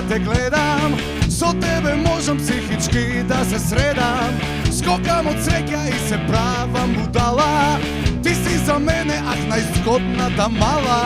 те гледам, со тебе можам психички да се средам. Скокам од среќа и се правам будала. Ти си за мене, ах, најзгодната мала.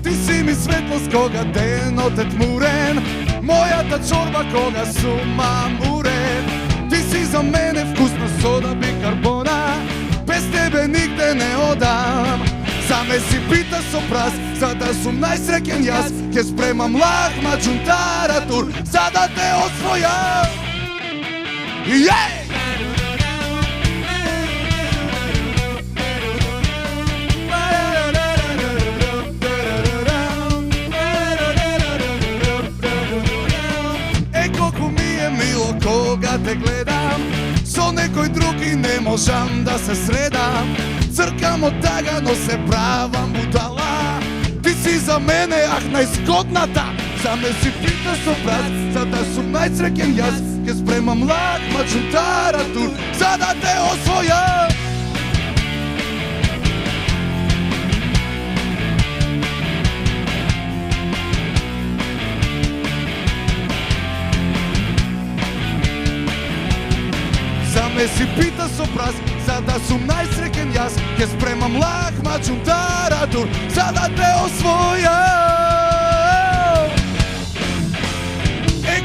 Ти си ми светлост кога денот е тмурен, мојата чорба кога сум амурен. Ти си за мене вкусна сода бикарбона, без тебе нигде не одам. За ме си пита со прас, за да сум најсреќен јас, ќе спремам лахма џунтаратур, за да те освојам. Колку ми е мило кога те гледам, со некој друг и не можам да се средам. Цркам од тага, но се правам будала. Ти си за мене, ах, најзгодната. За ме си питаш со брат, за да сум најсреќен јас, ќе спремам лакма џунтаратур, за да те освојам. Ме си пита со праз, за да сум најсреќен јас, ќе спремам лахма џунтаратур, за да те освојам.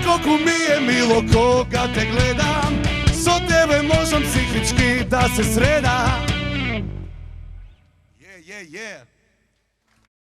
Колку ми е мило кога те гледам, со тебе можам психички да се средам.